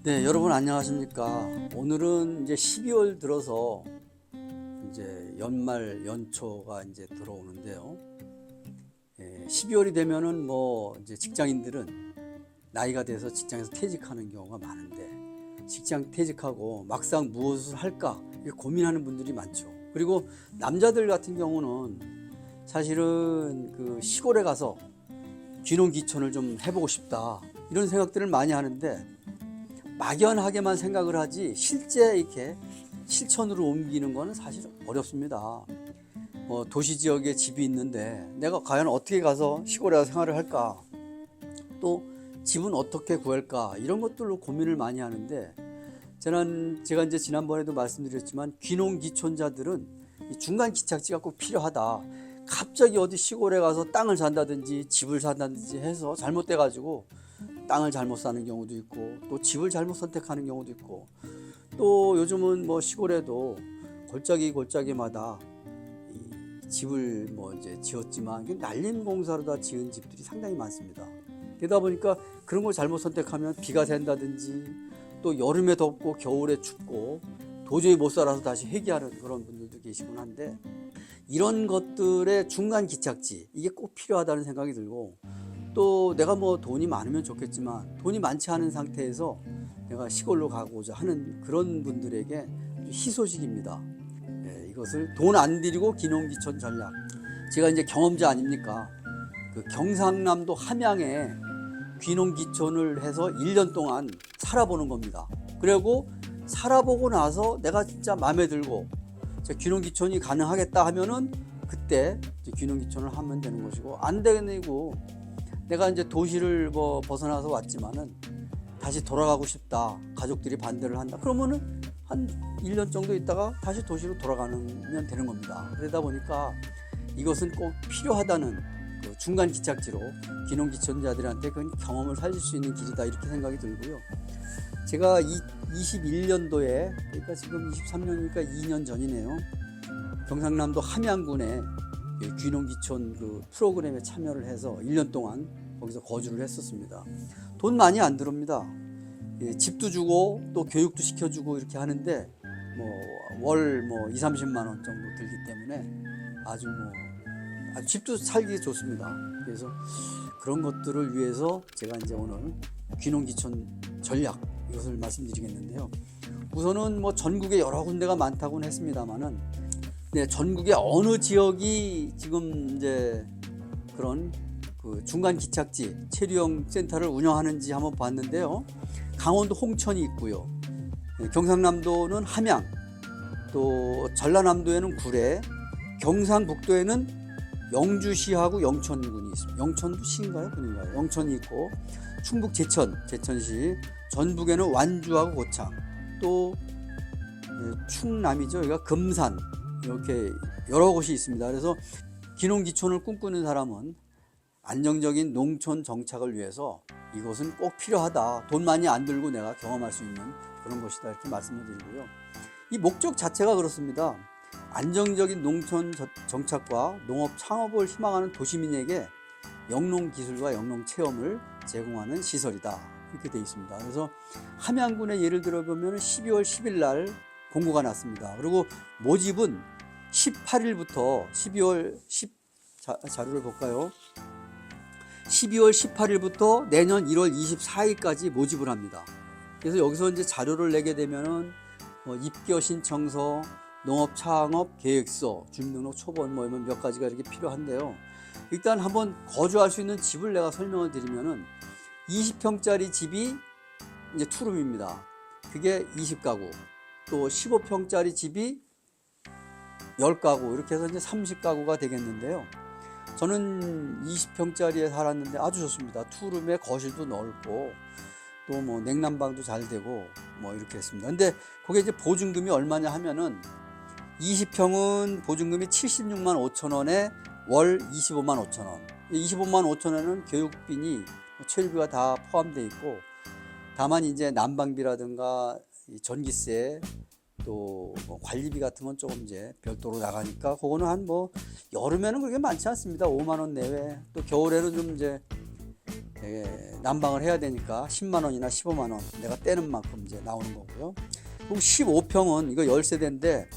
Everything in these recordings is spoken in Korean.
네, 여러분 안녕하십니까? 오늘은 이제 12월 들어서 이제 연말 연초가 이제 들어오는데요. 12월이 되면은 뭐 이제 직장인들은 나이가 돼서 직장에서 퇴직하는 경우가 많은데, 직장 퇴직하고 막상 무엇을 할까 이렇게 고민하는 분들이 많죠. 그리고 남자들 같은 경우는 사실은 그 시골에 가서 귀농귀촌을 좀 해보고 싶다 이런 생각들을 많이 하는데, 막연하게만 생각을 하지 실제 이렇게 실천으로 옮기는 거는 사실 어렵습니다. 도시 지역에 집이 있는데 내가 과연 어떻게 가서 시골에 가서 생활을 할까, 또 집은 어떻게 구할까, 이런 것들로 고민을 많이 하는데, 제가 이제 지난번에도 말씀드렸지만 귀농귀촌자들은 이 중간 기착지가 꼭 필요하다. 갑자기 어디 시골에 가서 땅을 산다든지 집을 산다든지 해서 잘못돼 가지고 땅을 잘못 사는 경우도 있고, 또 집을 잘못 선택하는 경우도 있고, 또 요즘은 뭐 시골에도 골짜기마다 이 집을 뭐 이제 지었지만 날림 공사로 다 지은 집들이 상당히 많습니다. 그러다 보니까 그런 걸 잘못 선택하면 비가 샌다든지, 또 여름에 덥고 겨울에 춥고 도저히 못 살아서 다시 회귀하는 그런 분들도 계시곤 한데, 이런 것들의 중간 기착지, 이게 꼭 필요하다는 생각이 들고, 또 내가 뭐 돈이 많으면 좋겠지만 돈이 많지 않은 상태에서 내가 시골로 가고자 하는 그런 분들에게 희소식입니다. 이것을 돈 안 들이고 귀농귀촌 전략. 제가 이제 경험자 아닙니까? 그 경상남도 함양에 귀농귀촌을 해서 1년 동안 살아보는 겁니다. 그리고 살아보고 나서 내가 진짜 마음에 들고 귀농귀촌이 가능하겠다 하면은 그때 귀농귀촌을 하면 되는 것이고, 안 되고 내가 이제 도시를 뭐 벗어나서 왔지만은 다시 돌아가고 싶다, 가족들이 반대를 한다, 그러면은 한 1년 정도 있다가 다시 도시로 돌아가면 되는 겁니다. 그러다 보니까 이것은 꼭 필요하다는 그 중간 기착지로 귀농귀촌자들한테 그 경험을 살릴 수 있는 길이다, 이렇게 생각이 들고요. 제가 21년도에, 그러니까 지금 23년이니까 2년 전이네요. 경상남도 함양군에 귀농귀촌 그 프로그램에 참여를 해서 1년 동안 거기서 거주를 했었습니다. 돈 많이 안 들어옵니다. 집도 주고 또 교육도 시켜주고 이렇게 하는데 월 2, 30만 원 정도 들기 때문에 아주 집도 살기 좋습니다. 그래서 그런 것들을 위해서 제가 이제 오늘 귀농귀촌 전략, 이것을 말씀드리겠는데요. 우선은 뭐 전국에 여러 군데가 많다고는 했습니다만은, 전국의 어느 지역이 지금 이제 그런 그 중간 기착지 체류형 센터를 운영하는지 한번 봤는데요. 강원도 홍천이 있고요. 경상남도는 함양, 또 전라남도에는 구례, 경상북도에는 영주시하고 영천군이 있습니다. 영천도 시인가요? 군인가요? 영천이 있고, 충북 제천시, 전북에는 완주하고 고창, 또 충남이죠. 여기가 금산, 이렇게 여러 곳이 있습니다. 그래서 귀농귀촌을 꿈꾸는 사람은 안정적인 농촌 정착을 위해서 이것은 꼭 필요하다, 돈 많이 안 들고 내가 경험할 수 있는 그런 것이다, 이렇게 말씀을 드리고요. 이 목적 자체가 그렇습니다. 안정적인 농촌 정착과 농업 창업을 희망하는 도시민에게 영농 기술과 영농 체험을 제공하는 시설이다, 이렇게 되어 있습니다. 그래서 함양군의 예를 들어보면 12월 10일 날 공고가 났습니다. 그리고 모집은 18일부터 12월 10 자료를 볼까요? 12월 18일부터 내년 1월 24일까지 모집을 합니다. 그래서 여기서 이제 자료를 내게 되면은 입교 신청서, 농업 창업 계획서, 주민등록 초본 몇 가지가 이렇게 필요한데요. 일단 한번 거주할 수 있는 집을 내가 설명을 드리면은 20평짜리 집이 이제 투룸입니다. 그게 20가구, 또 15평짜리 집이 10가구, 이렇게 해서 이제 30가구가 되겠는데요. 저는 20평짜리에 살았는데 아주 좋습니다. 투룸에 거실도 넓고, 또 뭐 냉난방도 잘 되고 이렇게 했습니다. 근데 그게 이제 보증금이 얼마냐 하면은 20평은 보증금이 76만 5천 원에 월 25만 5천 원. 25만 5천 원은 교육비니 체류비가 다 포함되어 있고, 다만 이제 난방비라든가 전기세, 또뭐 관리비 같은 건 조금 이제 별도로 나가니까 그거는 한 뭐 여름에는 그렇게 많지 않습니다. 5만 원 내외. 또 겨울에는 좀 이제 난방을 해야 되니까 10만 원이나 15만 원 내가 떼는 만큼 이제 나오는 거고요. 그리고 15평은 이거 10세대인데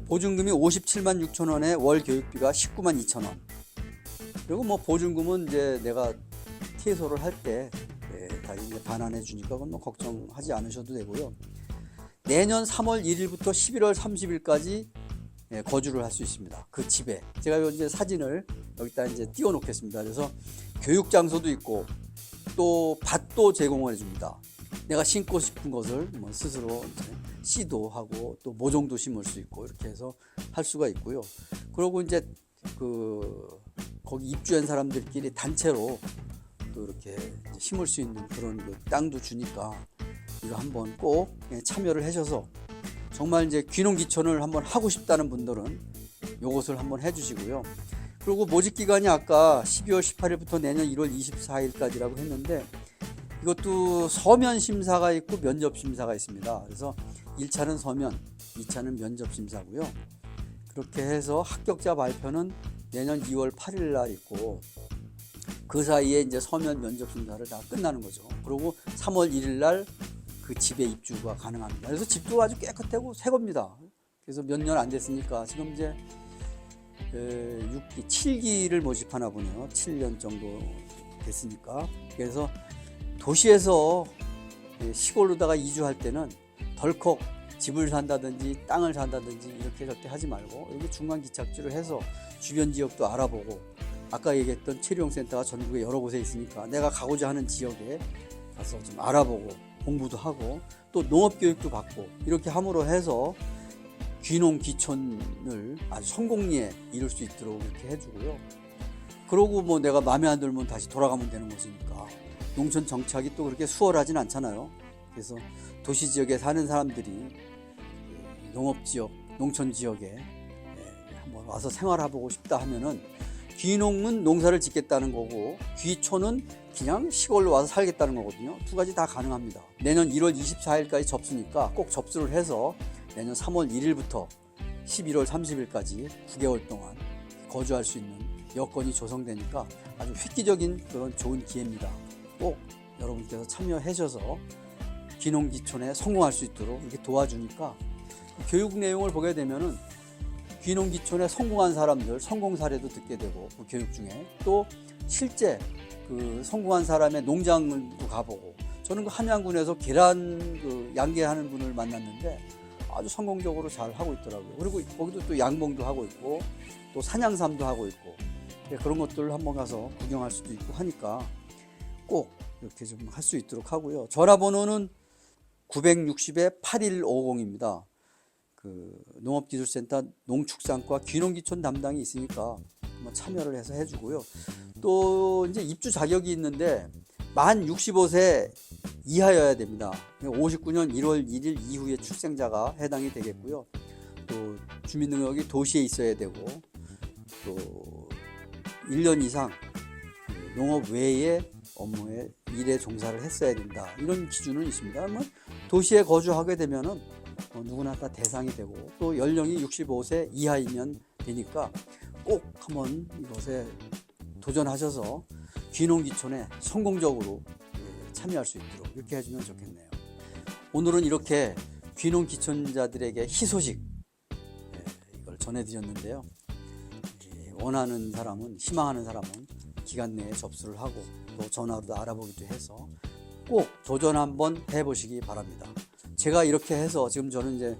보증금이 57만 6천 원에 월 교육비가 19만 2천 원. 그리고 뭐 보증금은 이제 내가 퇴소를 할 때 다 이제 반환해 주니까 그건 뭐 걱정하지 않으셔도 되고요. 내년 3월 1일부터 11월 30일까지 거주를 할 수 있습니다. 그 집에 제가 이제 사진을 여기다 이제 띄워 놓겠습니다. 그래서 교육 장소도 있고 또 밭도 제공을 해줍니다. 내가 심고 싶은 것을 뭐 스스로 이제 씨도 하고 또 모종도 심을 수 있고 이렇게 해서 할 수가 있고요. 그리고 이제 거기 입주한 사람들끼리 단체로 또 이렇게 심을 수 있는 그런 그 땅도 주니까 이거 한번 꼭 참여를 하셔서 정말 이제 귀농귀촌을 한번 하고 싶다는 분들은 요것을 한번 해주시고요. 그리고 모집 기간이 아까 12월 18일부터 내년 1월 24일까지라고 했는데 이것도 서면 심사가 있고 면접 심사가 있습니다. 그래서 1차는 서면, 2차는 면접 심사고요. 그렇게 해서 합격자 발표는 내년 2월 8일 날 있고 그 사이에 이제 서면 면접 심사를 다 끝나는 거죠. 그리고 3월 1일 날 그 집에 입주가 가능합니다. 그래서 집도 아주 깨끗하고 새 겁니다. 그래서 몇 년 안 됐으니까 지금 이제 6기, 7기를 모집하나 보네요. 7년 정도 됐으니까. 그래서 도시에서 시골로다가 이주할 때는 덜컥 집을 산다든지 땅을 산다든지 이렇게 절대 하지 말고 여기 중간 기착지로 해서 주변 지역도 알아보고 아까 얘기했던 체류용센터가 전국에 여러 곳에 있으니까 내가 가고자 하는 지역에 가서 좀 알아보고 공부도 하고 또 농업교육도 받고 이렇게 함으로 해서 귀농귀촌을 아주 성공리에 이룰 수 있도록 이렇게 해주고요. 그러고 뭐 내가 마음에 안 들면 다시 돌아가면 되는 것이니까 농촌 정착이 또 그렇게 수월하진 않잖아요. 그래서 도시 지역에 사는 사람들이 농업지역, 농촌지역에 한번 와서 생활해보고 싶다 하면은 귀농은 농사를 짓겠다는 거고 귀촌은 그냥 시골로 와서 살겠다는 거거든요. 두 가지 다 가능합니다. 내년 1월 24일까지 접수니까 꼭 접수를 해서 내년 3월 1일부터 11월 30일까지 9개월 동안 거주할 수 있는 여건이 조성되니까 아주 획기적인 그런 좋은 기회입니다. 꼭 여러분께서 참여하셔서 귀농귀촌에 성공할 수 있도록 이렇게 도와주니까 교육 내용을 보게 되면은 귀농귀촌에 성공한 사람들 성공 사례도 듣게 되고 그 교육 중에 또 실제 그 성공한 사람의 농장도 가보고 저는 그 함양군에서 계란 그 양계하는 분을 만났는데 아주 성공적으로 잘 하고 있더라고요. 그리고 거기도 또 양봉도 하고 있고 또 산양삼도 하고 있고 그런 것들을 한번 가서 구경할 수도 있고 하니까 꼭 이렇게 좀 할 수 있도록 하고요. 전화번호는 960-8150입니다. 그 농업기술센터 농축산과 귀농귀촌 담당이 있으니까 한번 참여를 해서 해주고요. 또 이제 입주 자격이 있는데 만 65세 이하여야 됩니다. 59년 1월 1일 이후의 출생자가 해당이 되겠고요. 또 주민등록이 도시에 있어야 되고 또 1년 이상 농업 외의 업무에 일에 종사를 했어야 된다. 이런 기준은 있습니다. 그러면 도시에 거주하게 되면은 누구나 다 대상이 되고 또 연령이 65세 이하이면 되니까 꼭 한번 이것에 도전하셔서 귀농귀촌에 성공적으로 참여할 수 있도록 이렇게 해주면 좋겠네요. 오늘은 이렇게 귀농귀촌자들에게 희소식 이걸 전해드렸는데요. 원하는 사람은 희망하는 사람은 기간 내에 접수를 하고 또 전화로도 알아보기도 해서 꼭 도전 한번 해보시기 바랍니다. 제가 이렇게 해서 지금 저는 이제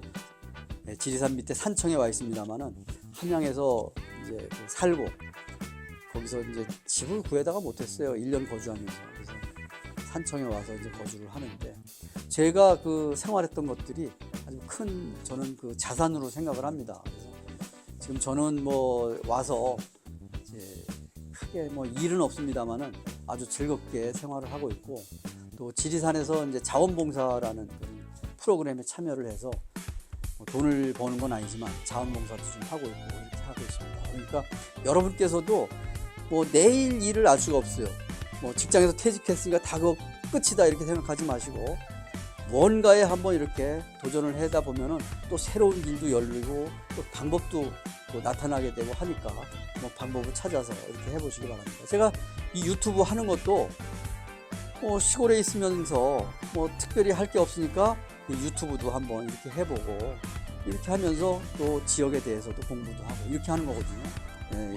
지리산 밑에 산청에 와 있습니다만은 함양에서 이제 살고 거기서 이제 집을 구해다가 못했어요. 1년 거주하면서. 그래서 산청에 와서 이제 거주를 하는데 제가 그 생활했던 것들이 아주 큰 저는 그 자산으로 생각을 합니다. 그래서 지금 저는 뭐 와서 이제 크게 뭐 일은 없습니다만은 아주 즐겁게 생활을 하고 있고 또 지리산에서 이제 자원봉사라는 프로그램에 참여를 해서 뭐 돈을 버는 건 아니지만 자원봉사도 좀 하고 있고 이렇게 하고 있습니다. 그러니까 여러분께서도 뭐 내일 일을 알 수가 없어요. 뭐 직장에서 퇴직했으니까 다 그거 끝이다 이렇게 생각하지 마시고 뭔가에 한번 이렇게 도전을 하다 보면은 또 새로운 길도 열리고 또 방법도 또 나타나게 되고 하니까 뭐 방법을 찾아서 이렇게 해보시기 바랍니다. 제가 이 유튜브 하는 것도 시골에 있으면서 뭐 특별히 할 게 없으니까 유튜브도 한번 이렇게 해보고 이렇게 하면서 또 지역에 대해서도 공부도 하고 이렇게 하는 거거든요.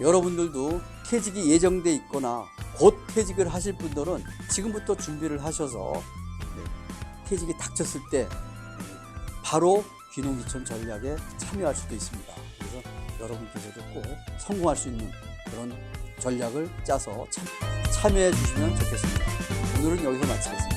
여러분들도 퇴직이 예정돼 있거나 곧 퇴직을 하실 분들은 지금부터 준비를 하셔서 퇴직이 닥쳤을 때 바로 귀농귀촌 전략에 참여할 수도 있습니다. 그래서 여러분께서도 꼭 성공할 수 있는 그런 전략을 짜서 참여해 주시면 좋겠습니다. 오늘은 여기서 마치겠습니다.